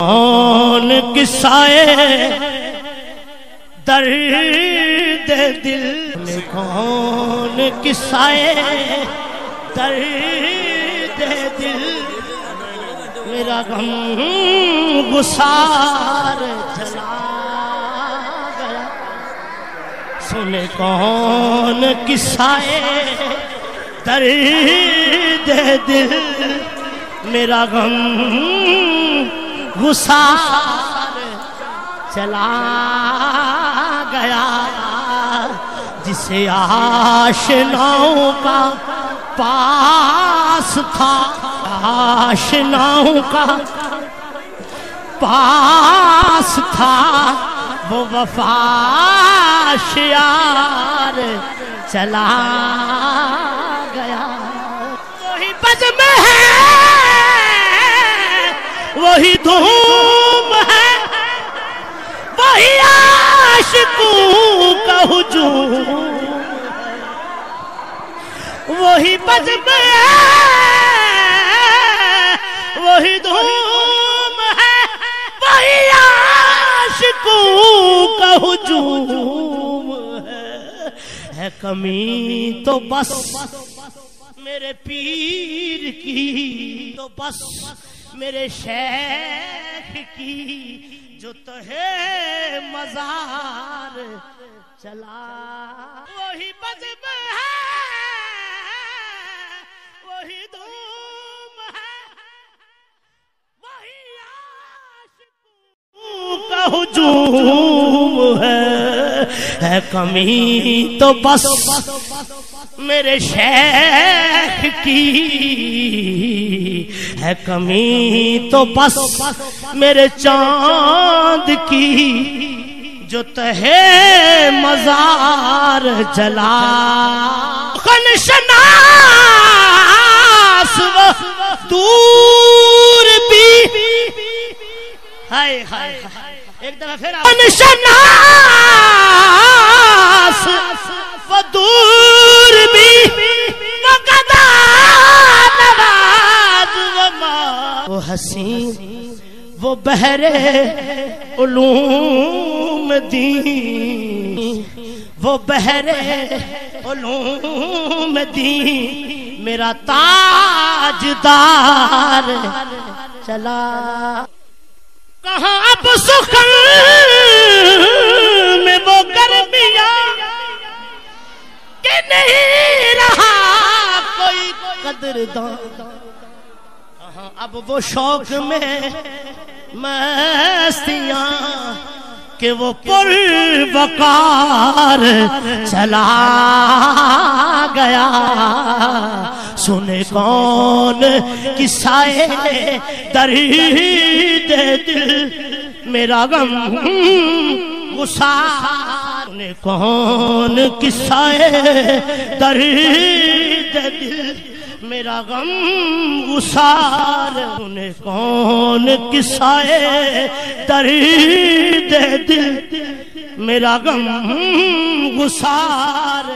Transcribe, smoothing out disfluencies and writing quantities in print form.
کون قصائے درد دل میں، کون قصائے درد دل، میرا غم گسار جلا گیا۔ سنے کون قصائے درد دل، میرا غم گسار چلا گیا۔ جسے آشناؤں کا پاس تھا، آشناؤں کا پاس تھا، وہ وفا شیار چلا گیا۔ وہی بزم ہے، وہی دھوم ہے، وہی عاشقوں کا ہجوم، وہی بزم ہے، وہی دھوم ہے، وہی عاشقوں کا ہجوم ہے۔ کمی تو بس میرے پیر کی، تو بس میرے شیخ کی، جو تہے مزار چلا۔ وہی بزم ہے، وہی دھوم ہے، وہی عاشقوں کا ہجوم ہے۔ کمی تو بس میرے شیخ کی ہے، کمی تو بس میرے چاند کی، جو تہے مزار جلا۔ خنشناس وہ دور بھی، ہائے ہائے ایک دفعہ پھر خنشناس وہ دور بھی، وہ گدا نواز وہ حسین، وہ بحر علوم دین، وہ بحر علوم دین، میرا تاجدار چلا۔ کہاں اب سخن میں وہ گرمیاں کہ نہیں رہا کوئی قدردان، کہاں اب وہ شوق میں مستیاں کہ وہ پروقار چلا گیا۔ سنے کون قصائے درد دل، میرا غم گسار۔ سنے کون قصائے درد دل، میرا غم گسار۔ سنے کون قصائے درد دل، میرا غم گسار۔